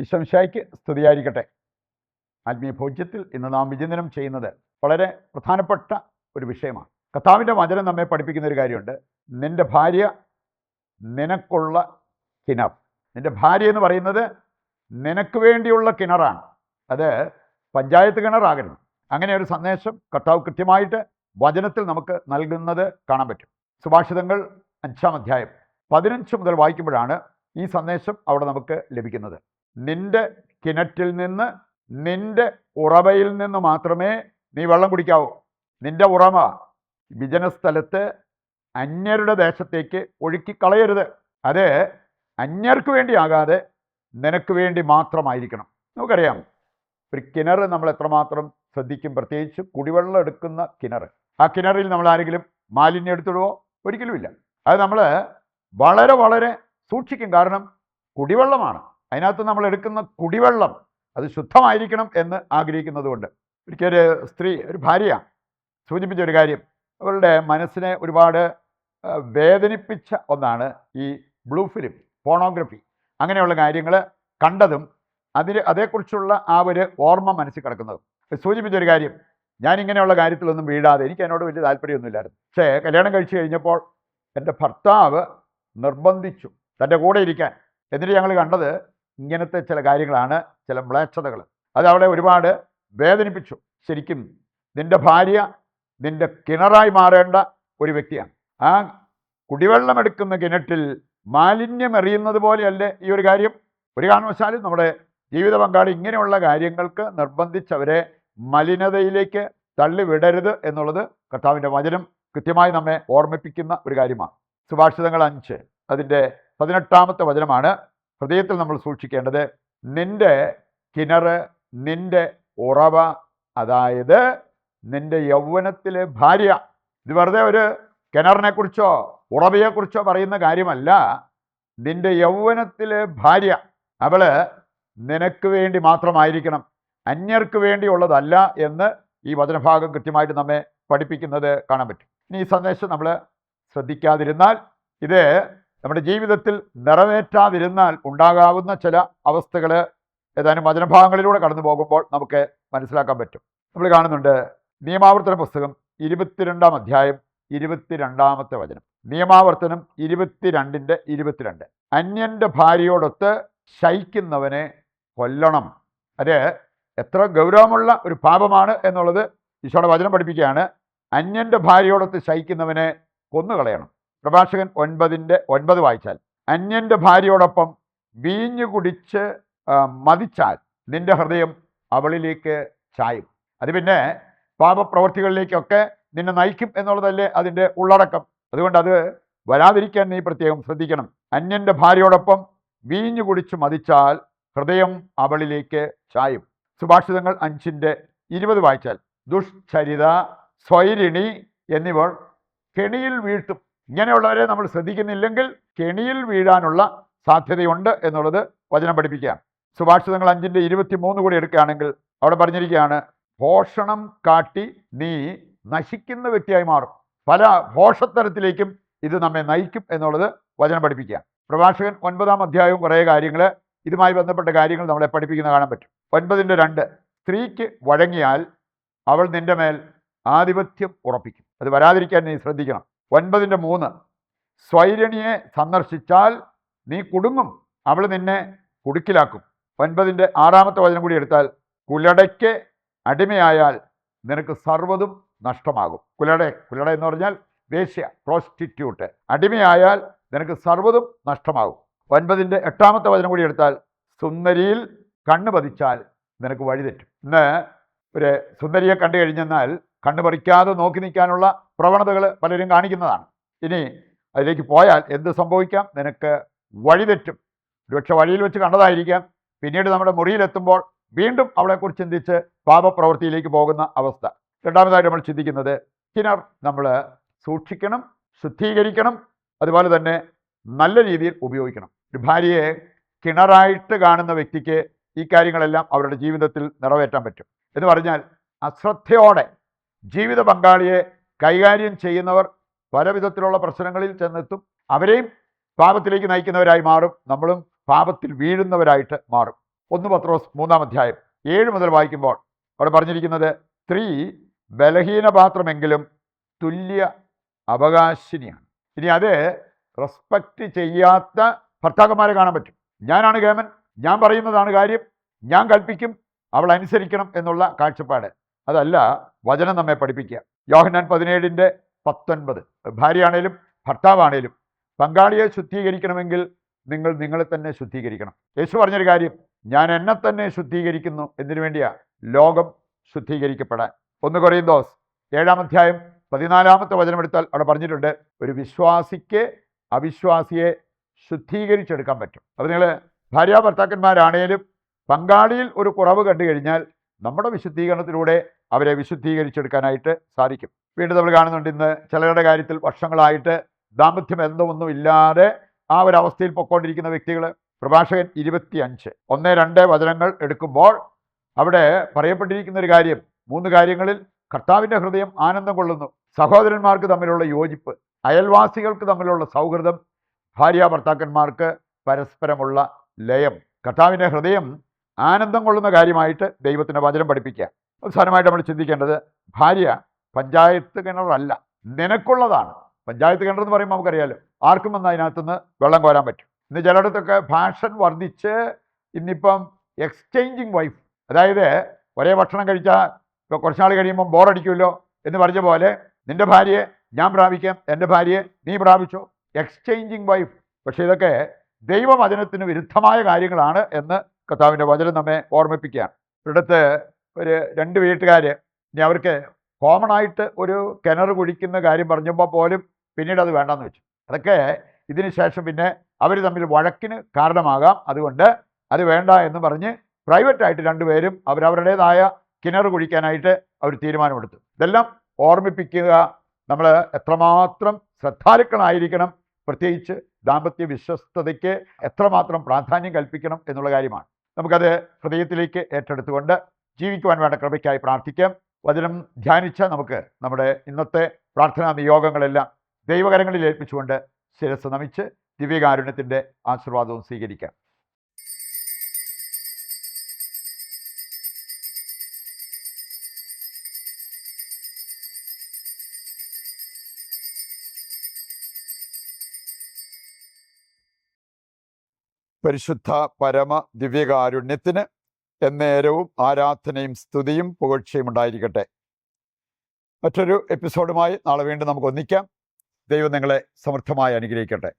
ഈശോമിശിഹായ്ക്ക് സ്തുതിയായിരിക്കട്ടെ. ആത്മീയ ഭോജ്യത്തിൽ ഇന്ന് നാം വിചിന്തനം ചെയ്യുന്നത് വളരെ പ്രധാനപ്പെട്ട ഒരു വിഷയമാണ്. കർത്താവിൻ്റെ വചനം നമ്മെ പഠിപ്പിക്കുന്ന ഒരു കാര്യമുണ്ട്. നിന്റെ ഭാര്യ നിനക്കുള്ള കിണർ. നിന്റെ ഭാര്യ എന്ന് പറയുന്നത് നിനക്ക് വേണ്ടിയുള്ള കിണറാണ്. അത് പഞ്ചായത്ത് കിണറാകരുത്. അങ്ങനെ ഒരു സന്ദേശം കർത്താവ് കൃത്യമായിട്ട് വചനത്തിൽ നമുക്ക് നൽകുന്നത് കാണാൻ പറ്റും. സുഭാഷിതങ്ങൾ 5-ാം അധ്യായം 15 മുതൽ വായിക്കുമ്പോഴാണ് ഈ സന്ദേശം അവിടെ നമുക്ക് ലഭിക്കുന്നത്. നിന്റെ കിണറ്റിൽ നിന്ന്, നിന്റെ ഉറവയിൽ നിന്ന് മാത്രമേ നീ വെള്ളം കുടിക്കാവൂ. നിന്റെ ഉറവ വിജനസ്ഥലത്ത് അന്യരുടെ ദേശത്തേക്ക് ഒഴുക്കിക്കളയരുത്. അത് അന്യർക്ക് വേണ്ടിയാകാതെ നിനക്ക് വേണ്ടി മാത്രമായിരിക്കണം. നമുക്കറിയാം, ഒരു കിണർ നമ്മൾ എത്രമാത്രം ശ്രദ്ധിക്കും, പ്രത്യേകിച്ച് കുടിവെള്ളം എടുക്കുന്ന കിണർ. ആ കിണറിൽ നമ്മൾ ആരെങ്കിലും മാലിന്യം എടുത്തിടുവോ? ഒരിക്കലുമില്ല. അത് നമ്മൾ വളരെ വളരെ സൂക്ഷിക്കും. കാരണം കുടിവെള്ളമാണ്. അതിനകത്ത് നമ്മൾ എടുക്കുന്ന കുടിവെള്ളം അത് ശുദ്ധമായിരിക്കണം എന്ന് ആഗ്രഹിക്കുന്നത് കൊണ്ട്. ഒരിക്കലൊരു സ്ത്രീ, ഒരു ഭാര്യ സൂചിപ്പിച്ച ഒരു കാര്യം, അവരുടെ മനസ്സിനെ ഒരുപാട് വേദനിപ്പിച്ച ഒന്നാണ് ഈ ബ്ലൂ ഫിലിം, പോണോഗ്രഫി, അങ്ങനെയുള്ള കാര്യങ്ങൾ കണ്ടതും അതേക്കുറിച്ചുള്ള ആ ഒരു ഓർമ്മ മനസ്സിൽ കിടക്കുന്നതും. സൂചിപ്പിച്ചൊരു കാര്യം, ഞാനിങ്ങനെയുള്ള കാര്യത്തിലൊന്നും വീഴാതെ, എനിക്ക് എന്നോട് വലിയ താല്പര്യമൊന്നുമില്ലായിരുന്നു. പക്ഷേ കല്യാണം കഴിച്ചു കഴിഞ്ഞപ്പോൾ എൻ്റെ ഭർത്താവ് നിർബന്ധിച്ചു തൻ്റെ കൂടെ ഇരിക്കാൻ. എന്നിട്ട് ഞങ്ങൾ കണ്ടത് ഇങ്ങനത്തെ ചില കാര്യങ്ങളാണ്, ചില മ്ലേച്ഛതകൾ. അത് അവളെ ഒരുപാട് വേദനിപ്പിച്ചു. ശരിക്കും നിൻ്റെ ഭാര്യ നിൻ്റെ കിണറായി മാറേണ്ട ഒരു വ്യക്തിയാണ്. ആ കുടിവെള്ളം എടുക്കുന്ന കിണറ്റിൽ മാലിന്യം എറിയുന്നത് പോലെയല്ലേ ഈ ഒരു കാര്യം. ഒരു കാരണവശാലും നമ്മുടെ ജീവിത പങ്കാളി ഇങ്ങനെയുള്ള കാര്യങ്ങൾക്ക് നിർബന്ധിച്ചവരെ മലിനതയിലേക്ക് തള്ളിവിടരുത് എന്നുള്ളത് കർത്താവിൻ്റെ വചനം കൃത്യമായി നമ്മെ ഓർമ്മിപ്പിക്കുന്ന ഒരു കാര്യമാണ്. സുഭാഷിതങ്ങൾ 5 അതിൻ്റെ 18-ാമത്തെ വചനമാണ് ഹൃദയത്തിൽ നമ്മൾ സൂക്ഷിക്കേണ്ടത്. നിന്റെ കിണർ, നിന്റെ ഉറവ, അതായത് നിന്റെ യൗവനത്തിലെ ഭാര്യ. ഇത് വെറുതെ ഒരു കിണറിനെ കുറിച്ചോ ഉറവയെക്കുറിച്ചോ പറയുന്ന കാര്യമല്ല. നിന്റെ യൗവനത്തിലെ ഭാര്യ, അവള് നിനക്ക് വേണ്ടി മാത്രമായിരിക്കണം, അന്യർക്ക് വേണ്ടിയുള്ളതല്ല എന്ന് ഈ വചനഭാഗം കൃത്യമായിട്ട് നമ്മെ പഠിപ്പിക്കുന്നത് കാണാൻ പറ്റും. ഇനി ഈ സന്ദേശം നമ്മൾ ശ്രദ്ധിക്കാതിരുന്നാൽ, ഇത് നമ്മുടെ ജീവിതത്തിൽ നിറവേറ്റാതിരുന്നാൽ ഉണ്ടാകാവുന്ന ചില അവസ്ഥകൾ ഏതാനും വചനഭാഗങ്ങളിലൂടെ കടന്നു പോകുമ്പോൾ നമുക്ക് മനസ്സിലാക്കാൻ പറ്റും. നമ്മൾ കാണുന്നുണ്ട് നിയമാവർത്തന പുസ്തകം 22-ാം അധ്യായം 22-ാമത്തെ വചനം. നിയമാവർത്തനം 22-ന്റെ 22. അന്യൻ്റെ ഭാര്യയോടൊത്ത് ശയിക്കുന്നവനെ കൊല്ലണം. അത് എത്ര ഗൗരവമുള്ള ഒരു പാപമാണ് എന്നുള്ളത് ഈശോയുടെ വചനം പഠിപ്പിക്കുകയാണ്. അന്യൻ്റെ ഭാര്യയോടൊത്ത് ശയിക്കുന്നവനെ കൊന്നുകളയണം. പ്രഭാഷകൻ 9-ന്റെ 9 വായിച്ചാൽ, അന്യൻ്റെ ഭാര്യയോടൊപ്പം വീഞ്ഞു കുടിച്ച് മതിച്ചാൽ നിന്റെ ഹൃദയം അവളിലേക്ക് ചായും. അത് പിന്നെ പാപപ്രവർത്തികളിലേക്കൊക്കെ നിന്നെ നയിക്കും എന്നുള്ളതല്ലേ അതിൻ്റെ ഉള്ളടക്കം. അതുകൊണ്ട് അത് വരാതിരിക്കാൻ നീ പ്രത്യേകം ശ്രദ്ധിക്കണം. അന്യൻ്റെ ഭാര്യയോടൊപ്പം വീഞ്ഞു കുടിച്ച് മതിച്ചാൽ ഹൃദയം അവളിലേക്ക് ചായും. സുഭാഷിതങ്ങൾ 5-ന്റെ 20 വായിച്ചാൽ, ദുഷ്ചരിത, സ്വൈരിണി എന്നിവർ കെണിയിൽ വീഴ്ത്തും. ഇങ്ങനെയുള്ളവരെ നമ്മൾ ശ്രദ്ധിക്കുന്നില്ലെങ്കിൽ കെണിയിൽ വീഴാനുള്ള സാധ്യതയുണ്ട് എന്നുള്ളത് വചനം പഠിപ്പിക്കുകയാണ്. സുഭാഷിതങ്ങൾ 5-ന്റെ 23 കൂടി എടുക്കുകയാണെങ്കിൽ അവിടെ പറഞ്ഞിരിക്കുകയാണ്, ഭോഷണം കാട്ടി നീ നശിക്കുന്ന വ്യക്തിയായി മാറും. പല ഭോഷത്തരത്തിലേക്കും ഇത് നമ്മെ നയിക്കും എന്നുള്ളത് വചനം പഠിപ്പിക്കുക. പ്രഭാഷകൻ 9-ാം അധ്യായവും കുറേ കാര്യങ്ങൾ ഇതുമായി ബന്ധപ്പെട്ട കാര്യങ്ങൾ നമ്മളെ പഠിപ്പിക്കുന്ന കാണാൻ പറ്റും. 9-ന്റെ 2, സ്ത്രീക്ക് വഴങ്ങിയാൽ അവൾ നിന്റെ മേൽ ആധിപത്യം ഉറപ്പിക്കും. അത് വരാതിരിക്കാൻ നീ ശ്രദ്ധിക്കണം. 9-ന്റെ 3, സ്വൈരണിയെ സന്ദർശിച്ചാൽ നീ കുടുങ്ങും, അവൾ നിന്നെ കുടുക്കിലാക്കും. 9-ന്റെ 6-ാമത്തെ വചനം കൂടി എടുത്താൽ, കുലടയ്ക്ക് അടിമയായാൽ നിനക്ക് സർവ്വതും നഷ്ടമാകും. കുലട എന്ന് പറഞ്ഞാൽ വേശ്യ, പ്രോസ്റ്റിറ്റ്യൂട്ട്. അടിമയായാൽ നിനക്ക് സർവ്വതും നഷ്ടമാകും. 9-ന്റെ 8-ാമത്തെ വചനം കൂടി എടുത്താൽ, സുന്ദരിയിൽ കണ്ണു പതിച്ചാൽ നിനക്ക് വഴിതെറ്റും. ഇന്ന് ഒരു സുന്ദരിയെ കണ്ടു കഴിഞ്ഞെന്നാൽ കണ്ണു പറിക്കാതെ നോക്കി നിൽക്കാനുള്ള പ്രവണതകൾ പലരും കാണിക്കുന്നതാണ്. ഇനി അതിലേക്ക് പോയാൽ എന്ത് സംഭവിക്കാം? നിനക്ക് വഴിതെറ്റും. ഒരുപക്ഷെ വഴിയിൽ വെച്ച് കണ്ടതായിരിക്കാം, പിന്നീട് നമ്മുടെ മുറിയിലെത്തുമ്പോൾ വീണ്ടും അവളെക്കുറിച്ച് ചിന്തിച്ച് പാപപ്രവൃത്തിയിലേക്ക് പോകുന്ന അവസ്ഥ. രണ്ടാമതായിട്ട് നമ്മൾ ചിന്തിക്കുന്നത്, കിണർ നമ്മൾ സൂക്ഷിക്കണം, ശുദ്ധീകരിക്കണം, അതുപോലെ തന്നെ നല്ല രീതിയിൽ ഉപയോഗിക്കണം. ഒരു ഭാര്യയെ കിണറായിട്ട് കാണുന്ന വ്യക്തിക്ക് ഈ കാര്യങ്ങളെല്ലാം അവരുടെ ജീവിതത്തിൽ നിറവേറ്റാൻ പറ്റും. എന്ന് പറഞ്ഞാൽ അശ്രദ്ധയോടെ ജീവിത പങ്കാളിയെ കൈകാര്യം ചെയ്യുന്നവർ പല വിധത്തിലുള്ള പ്രശ്നങ്ങളിൽ ചെന്നെത്തും. അവരെയും പാപത്തിലേക്ക് നയിക്കുന്നവരായി മാറും. നമ്മളും പാപത്തിൽ വീഴുന്നവരായിട്ട് മാറും. 1 പത്രോസ് 3-ാം അധ്യായം 7 മുതൽ വായിക്കുമ്പോൾ അവിടെ പറഞ്ഞിരിക്കുന്നത്, സ്ത്രീ ബലഹീനപാത്രമെങ്കിലും തുല്യ അവകാശിനിയാണ്. ഇനി അത് റെസ്പെക്റ്റ് ചെയ്യാത്ത ഭർത്താക്കന്മാരെ കാണാൻ പറ്റും. ഞാനാണ് കേമൻ, ഞാൻ പറയുന്നതാണ് കാര്യം, ഞാൻ കൽപ്പിക്കും, അവൾ അനുസരിക്കണം എന്നുള്ള കാഴ്ചപ്പാട്. അതല്ല വചനം നമ്മെ പഠിപ്പിക്കുക. യോഹന്നാൻ 17:19, ഭാര്യയാണേലും ഭർത്താവാണേലും പങ്കാളിയെ ശുദ്ധീകരിക്കണമെങ്കിൽ നിങ്ങൾ നിങ്ങളെ തന്നെ ശുദ്ധീകരിക്കണം. യേശു പറഞ്ഞൊരു കാര്യം, ഞാൻ എന്നെ തന്നെ ശുദ്ധീകരിക്കുന്നു. എന്തിനു വേണ്ടിയാ? ലോകം ശുദ്ധീകരിക്കപ്പെടാൻ. 1 കൊരിന്തോസ് 7-ാം അധ്യായം 14-ാമത്തെ വചനമെടുത്താൽ അവിടെ പറഞ്ഞിട്ടുണ്ട്, ഒരു വിശ്വാസിക്ക് അവിശ്വാസിയെ ശുദ്ധീകരിച്ചെടുക്കാൻ പറ്റും. അപ്പോൾ നിങ്ങൾ ഭാര്യ ഭർത്താക്കന്മാരാണേലും പങ്കാളിയിൽ ഒരു കുറവ് കണ്ടു കഴിഞ്ഞാൽ നമ്മുടെ വിശുദ്ധീകരണത്തിലൂടെ അവരെ വിശുദ്ധീകരിച്ചെടുക്കാനായിട്ട് സാധിക്കും. വീണ്ടും നമ്മൾ കാണുന്നുണ്ട്, ഇന്ന് ചിലരുടെ കാര്യത്തിൽ വർഷങ്ങളായിട്ട് ദാമ്പത്യം ബന്ധമൊന്നും ഇല്ലാതെ ആ ഒരു അവസ്ഥയിൽ പൊയ്ക്കൊണ്ടിരിക്കുന്ന വ്യക്തികൾ. പ്രഭാഷകൻ 25 1-2 വചനങ്ങൾ എടുക്കുമ്പോൾ അവിടെ പറയപ്പെട്ടിരിക്കുന്ന ഒരു കാര്യം, 3 കാര്യങ്ങളിൽ കർത്താവിൻ്റെ ഹൃദയം ആനന്ദം കൊള്ളുന്നു. സഹോദരന്മാർക്ക് തമ്മിലുള്ള യോജിപ്പ്, അയൽവാസികൾക്ക് തമ്മിലുള്ള സൗഹൃദം, ഭാര്യ ഭർത്താക്കന്മാർക്ക് പരസ്പരമുള്ള ലയം. കർത്താവിൻ്റെ ഹൃദയം ആനന്ദം കൊള്ളുന്ന കാര്യമായിട്ട് ദൈവത്തിൻ്റെ വചനം പഠിപ്പിക്കുക. അവസാനമായിട്ട് നമ്മൾ ചിന്തിക്കേണ്ടത്, ഭാര്യ പഞ്ചായത്ത് കിണറല്ല, നിനക്കുള്ളതാണ്. പഞ്ചായത്ത് കിണർ എന്ന് പറയുമ്പോൾ നമുക്കറിയാലോ, ആർക്കും വന്ന് അതിനകത്തുനിന്ന് വെള്ളം കോരാൻ പറ്റും. ഇന്ന് ചിലയിടത്തൊക്കെ ഫാഷൻ വർദ്ധിച്ച് ഇന്നിപ്പം എക്സ്ചേഞ്ചിങ് വൈഫ്, അതായത് ഒരേ ഭക്ഷണം കഴിച്ചാൽ ഇപ്പോൾ കുറച്ചാൾ കഴിയുമ്പം ബോറടിക്കുമല്ലോ എന്ന് പറഞ്ഞ പോലെ, നിൻ്റെ ഭാര്യയെ ഞാൻ പ്രാപിക്കാം, എൻ്റെ ഭാര്യയെ നീ പ്രാപിച്ചോ, എക്സ്ചേഞ്ചിങ് വൈഫ്. പക്ഷേ ഇതൊക്കെ ദൈവവചനത്തിന് വിരുദ്ധമായ കാര്യങ്ങളാണ് എന്ന് കർത്താവിൻ്റെ വചനം നമ്മെ ഓർമ്മിപ്പിക്കുകയാണ്. ഇവിടുത്തെ ഒരു 2 വീട്ടുകാർ ഇനി അവർക്ക് കോമൺ ആയിട്ട് ഒരു കിണർ കുഴിക്കുന്ന കാര്യം പറഞ്ഞപ്പോൾ പോലും പിന്നീട് അത് വേണ്ടെന്ന് വെച്ചു. അതൊക്കെ ഇതിന് ശേഷം പിന്നെ അവർ തമ്മിൽ വഴക്കിന് കാരണമാകാം. അതുകൊണ്ട് അത് വേണ്ട എന്ന് പറഞ്ഞ് പ്രൈവറ്റായിട്ട് 2 പേരും അവരവരുടേതായ കിണർ കുഴിക്കാനായിട്ട് അവർ തീരുമാനമെടുത്തു. ഇതെല്ലാം ഓർമ്മിപ്പിക്കുക, നമ്മൾ എത്രമാത്രം ശ്രദ്ധാലുക്കളായിരിക്കണം, പ്രത്യേകിച്ച് ദാമ്പത്യ വിശ്വസ്തതയ്ക്ക് എത്രമാത്രം പ്രാധാന്യം കൽപ്പിക്കണം എന്നുള്ള കാര്യമാണ്. നമുക്കത് ഹൃദയത്തിലേക്ക് ഏറ്റെടുത്തുകൊണ്ട് ജീവിക്കുവാൻ വേണ്ട കൃപയ്ക്കായി പ്രാർത്ഥിക്കാം. വചനം ധ്യാനിച്ച നമുക്ക് നമ്മുടെ ഇന്നത്തെ പ്രാർത്ഥനാ നിയോഗങ്ങളെല്ലാം ദൈവകരങ്ങളിൽ ഏൽപ്പിച്ചുകൊണ്ട് ശിരസ് നമിച്ച് ദിവ്യകാരുണ്യത്തിൻ്റെ ആശീർവാദവും സ്വീകരിക്കാം. പരിശുദ്ധ പരമ ദിവ്യകാരുണ്യത്തിന് എന്നേരവും ആരാധനയും സ്തുതിയും പുകഴ്ചയും ഉണ്ടായിരിക്കട്ടെ. മറ്റൊരു എപ്പിസോഡുമായി നാളെ വീണ്ടും നമുക്ക് ഒന്നിക്കാം. ദൈവം നിങ്ങളെ സമൃദ്ധമായി അനുഗ്രഹിക്കട്ടെ.